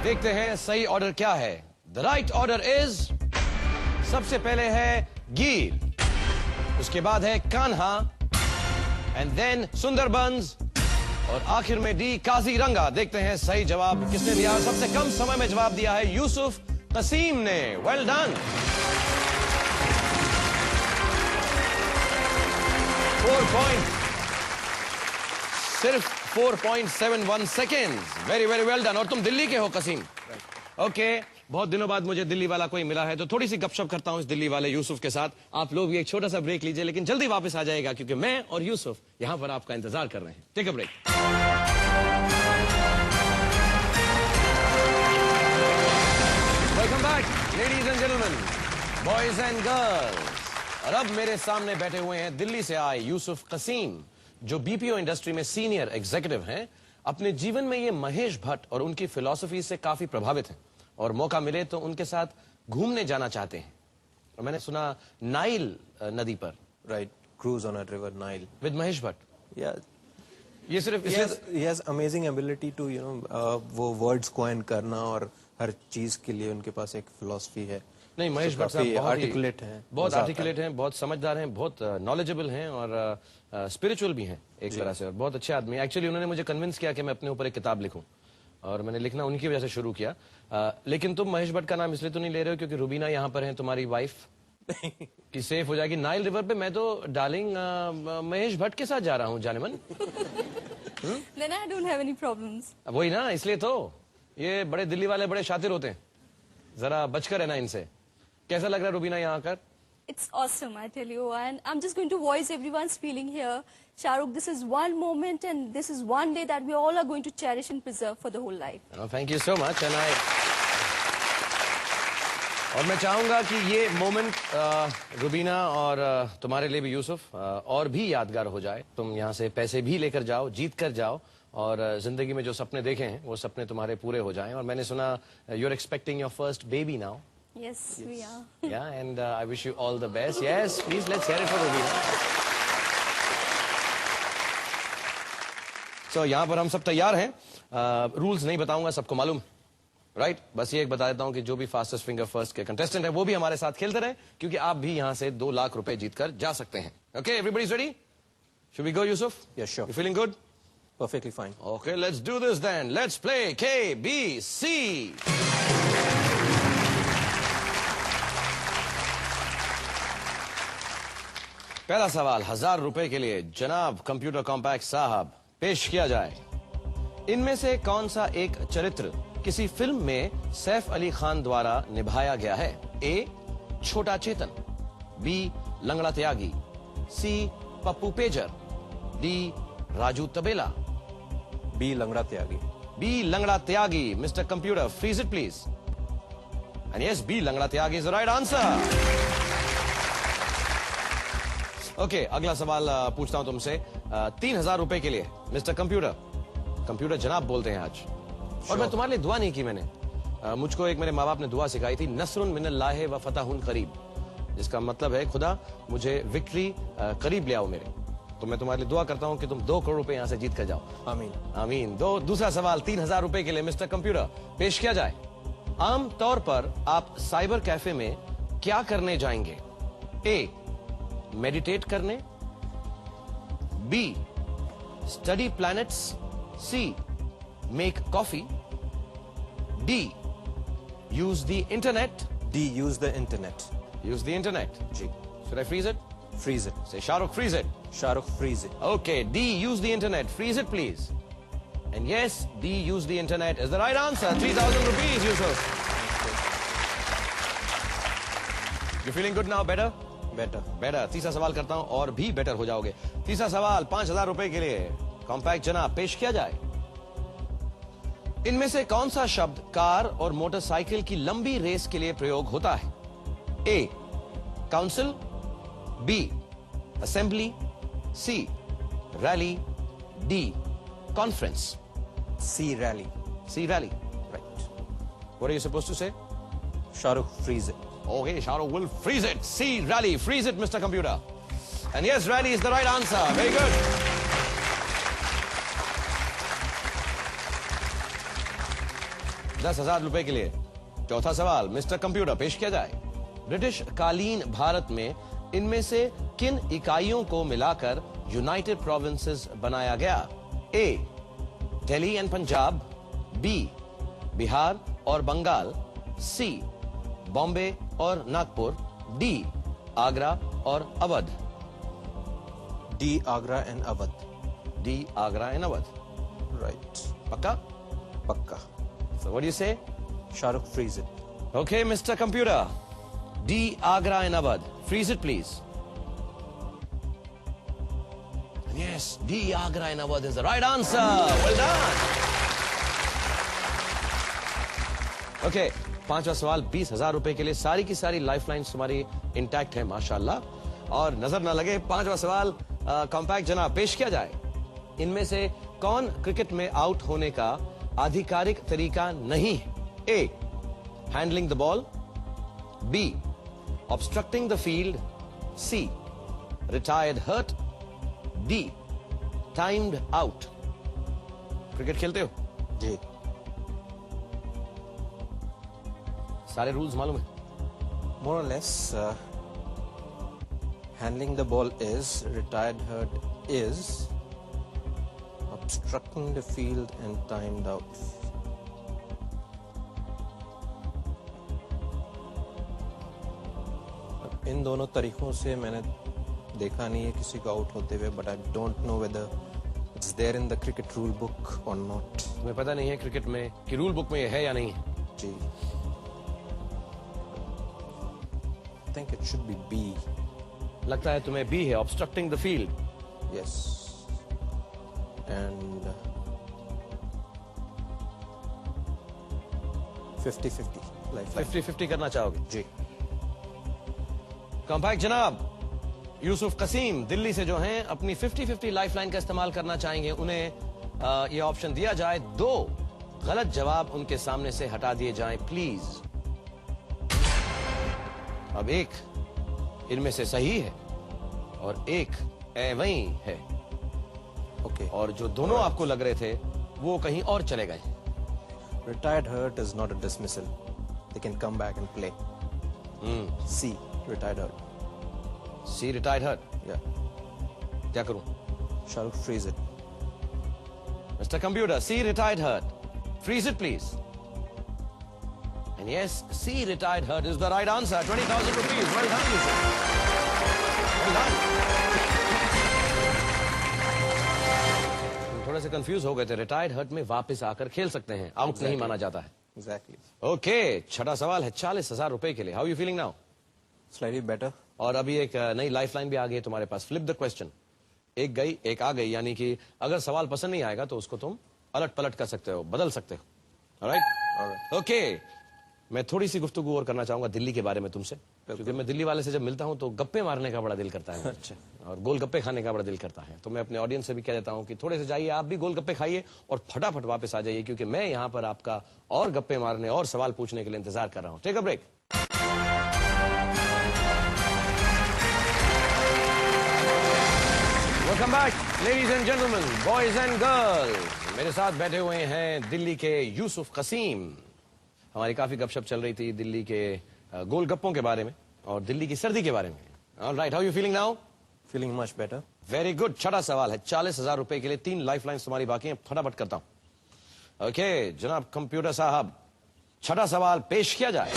देखते हैं सही ऑर्डर क्या है। द राइट ऑर्डर इज, सबसे पहले है गीर, उसके बाद है कान्हा, एंड देन सुंदरबंस, और आखिर में डी काजीरंगा। देखते हैं सही जवाब किसने दिया। सबसे कम समय में जवाब दिया है यूसुफ कसीम ने। Well done. 4 पॉइंट, सिर्फ 4.71 seconds. Very very well done. और तुम दिल्ली के हो कसीम? ओके, बहुत दिनों बाद मुझे दिल्ली वाला कोई मिला है, तो थोड़ी सी गपशप करता हूं इस दिल्ली वाले यूसुफ के साथ। आप लोग भी एक छोटा सा ब्रेक लीजिए, लेकिन जल्दी वापस आ जाएगा, क्योंकि मैं और यूसुफ यहां पर आपका इंतजार कर रहे हैं। Take a break. Welcome back ladies and gentleman, boys and girls. और अब मेरे सामने बैठे हुए हैं दिल्ली से आए यूसुफ कसीम, जो बीपीओ इंडस्ट्री में सीनियर एग्जीक्यूटिव हैं। अपने जीवन में ये महेश भट्ट और उनकी फिलॉसफी से काफी प्रभावित हैं, और मौका मिले तो उनके साथ घूमने जाना चाहते हैं। और मैंने सुना नाइल नदी पर। Right, cruise on a river Nile with Mahesh Bhatt. या ये सिर्फ he has amazing ability to वो वर्ड्स कॉइन करना, और हर चीज के लिए उनके पास एक फिलॉसफी है। नहीं, महेश भट्ट साहब बहुत आर्टिकुलेट हैं, बहुत आर्टिकुलेट हैं, बहुत समझदार हैं, बहुत नॉलेजेबल हैं, और स्पिरिचुअल भी हैं एक तरह से, और बहुत अच्छे आदमी। एक्चुअली उन्होंने मुझे कन्विंस किया कि मैं अपने ऊपर एक किताब लिखूं, और मैंने लिखना उनकी वजह से शुरू किया। लेकिन तुम महेश भट्ट का नाम इसलिए तो नहीं ले रहे हो क्योंकि रुबीना यहाँ पर है तुम्हारी वाइफ कि सेफ हो जाएगी नाइल रिवर पे? मैं तो डार्लिंग महेश भट्ट के साथ जा रहा हूँ Jaaneman. Then I don't have any problems. वही ना, इसलिए तो ये बड़े दिल्ली वाले बड़े शातिर होते हैं, जरा बचकर है ना इनसे। कैसा लग रहा है रुबीना यहाँ आकर? It's awesome, I tell you, and I'm just going to voice everyone's feeling here. Shahrukh, this is one moment and this is one day that we all are going to cherish and preserve for the whole life. Thank you so much, and और मैं चाहूंगा कि ये moment Rubina और तुम्हारे लिए भी यूसुफ और भी यादगार हो जाए। तुम यहाँ से पैसे भी लेकर जाओ, जीत कर जाओ, और जिंदगी में जो सपने देखे हैं वो सपने तुम्हारे पूरे हो जाएं। और मैंने सुना you are expecting your first baby now. Yes, we are. Yeah, and I wish you all the best. Yes, please let's hear it for Rubina. So यहाँ पर हम सब तैयार हैं। रूल्स नहीं बताऊंगा, सबको मालूम, राइट? बस ये एक बता देता हूं कि जो भी फास्टेस्ट फिंगर फर्स्ट के कंटेस्टेंट है वो भी हमारे साथ खेलते रहे, क्योंकि आप भी यहाँ से 2 लाख रुपए जीतकर जा सकते हैं। Okay, everybody ready? Should we go Yusuf? Yes, sure. You feeling good? Perfectly fine. Okay, let's do this then. Let's play KBC. पहला सवाल 1000 रुपए के लिए जनाब कंप्यूटर कॉम्पैक्ट साहब पेश किया जाए। इनमें से कौन सा एक चरित्र किसी फिल्म में सैफ अली खान द्वारा निभाया गया है? ए छोटा Chetan, B Langda Tyagi, C Pappu Pager, D Raju Tabela. B Langda Tyagi. B Langda Tyagi. Mister computer freeze it please. And yes, B Langda Tyagi is the right answer. Okay, अगला सवाल पूछता हूं तुमसे 3000 रुपए के लिए। मिस्टर कंप्यूटर, कंप्यूटर जनाब बोलते हैं आज। और मैं तुम्हारे लिए दुआ नहीं की मैंने। मुझको एक मेरे माँ बाप ने दुआ सिखाई थी, नसरुन मिनल्लाह व फतहुन करीब, जिसका मतलब है खुदा मुझे विक्ट्री करीब ले आओ मेरे। तो मैं तुम्हारे लिए दुआ करता हूं कि तुम 2 करोड़ रुपए यहां से जीत कर जाओ। आमीन आमीन। दूसरा सवाल 3000 रुपए के लिए मिस्टर कंप्यूटर पेश किया जाए। आम तौर पर आप साइबर कैफे में क्या करने जाएंगे? ए मेडिटेट करने, B study planets, C make coffee, D use the internet. D use the internet. Use the internet. जी। Should I freeze it? Freeze it. Say Shahrukh, freeze it. Shahrukh, freeze it. Okay, D use the internet. Freeze it please. And yes, D use the internet is the right answer. 3000 rupees, Yusuf. You feeling good now? Better? Better. तीसरा सवाल करता हूं और भी better हो जाओगे। तीसरा सवाल 5000 रुपए के लिए कॉम्पैक्ट जनाब पेश किया जाए। इनमें से कौन सा शब्द कार और मोटरसाइकिल की लंबी रेस के लिए प्रयोग होता है? A council, B assembly, C rally, D conference. C rally. C rally, right. What are you supposed to say? Shahrukh, freeze it. Okay, Shahrukh will freeze it. C, rally. Freeze it, Mr. Computer. And yes, rally is the right answer. Very good. 10,000 रुपए के लिए। चौथा सवाल mister computer पेश किया जाए। British कालीन भारत में इनमें से किन इकाइयों को मिलाकर यूनाइटेड प्रोविंसेस बनाया गया? A Delhi and Punjab, B Bihar और बंगाल, सी बॉम्बे और नागपुर, डी आगरा और Awadh. D Agra and Awadh. D Agra and Awadh, right. पक्का? पक्का। So what do you say? Shahrukh freeze it. Okay, Mr. Computer. D. Agra and Awadh. Freeze it, please. Yes, D. Agra and Awadh is the right answer. Well done. Okay, पांचवा सवाल 20,000 रुपए के लिए। सारी की सारी लाइफलाइंस तुम्हारी इंटैक्ट है माशाल्लाह। और नजर ना लगे, पांचवा सवाल कॉम्पैक्ट जनाब पेश किया जाए। इनमें से कौन क्रिकेट में आउट होने का आधिकारिक तरीका नहीं है? A handling the ball, B obstructing the field, C retired hurt, D timed out। Cricket खेलते हो? जी। सारे रूल्स मालूम है? More or less, handling the ball is, retired hurt is, obstructing the field and timed out। इन दोनों तरीकों से मैंने देखा नहीं है किसी को आउट होते हुए, but I don't know whether it's there in the cricket rule book or not. तुम्हें पता नहीं है क्रिकेट में कि रूल बुक में ये है या नहीं है? जी। I think it should be B. लगता है तुम्हें बी है, obstructing the field. Yes. And 50-50 life. 50-50 करना चाहोगे? जी। कॉम्पैक्ट जनाब यूसुफ कसीम दिल्ली से जो हैं अपनी 50-50 लाइफलाइन का इस्तेमाल करना चाहेंगे। उन्हें ये ऑप्शन दिया जाए, 2 गलत जवाब उनके सामने से हटा दिए जाएं प्लीज। अब एक इनमें से सही है और एक एवं है। ओके। और जो दोनों आपको लग रहे थे वो कहीं और चले गए। Retired hurt is not a dismissal. They can come back and play. C. Retired hurt. C retired hurt. Yeah. क्या करूं? Shahrukh freeze it. Mr. Computer, C retired hurt. Freeze it, please. And yes, C retired hurt is the right answer. 20,000 rupees. Well done, Yusuf. Well done. तुम थोड़े से confuse हो गए थे। Retired hurt में वापस आकर खेल सकते हैं, आउट नहीं माना जाता है। Exactly. ओके, छठा सवाल है 40,000 रुपए के लिए। How you feeling now? Slightly better. और अभी एक नई लाइफलाइन भी आ गई है तुम्हारे पास। Flip the question. एक गई एक आ गई, यानी कि अगर सवाल पसंद नहीं आएगा तो उसको तुम अलट पलट कर सकते हो, बदल सकते हो। ऑलराइट? ओके, मैं थोड़ी सी गुफ्तगू और करना चाहूंगा दिल्ली के बारे में तुमसे, क्योंकि मैं दिल्ली वाले से जब मिलता हूं तो गप्पे मारने का बड़ा दिल करता है। अच्छा। और गोलगप्पे खाने का बड़ा दिल करता है। तो मैं अपने ऑडियंस से भी कह देता हूं कि थोड़े से जाइए आप भी गोलगप्पे खाइए और फटाफट वापस आ जाइए, क्योंकि मैं यहां पर आपका और गप्पे मारने और सवाल पूछने के लिए इंतजार कर रहा हूं। Take a break. Welcome back ladies and gentleman, boys and girls. मेरे साथ बैठे हुए हैं दिल्ली के यूसुफ कसीम। हमारी काफी गपशप चल रही थी दिल्ली के गोलगप्पों के बारे में और दिल्ली की सर्दी के बारे में। Alright, how you feeling now? Feeling much better. Very good. छठा सवाल है 40,000 रुपए के लिए। 3 लाइफलाइंस तुम्हारी बाकी हैं, फटाफट करता हूं। ओके जनाब कंप्यूटर साहब, छठा सवाल पेश किया जाए।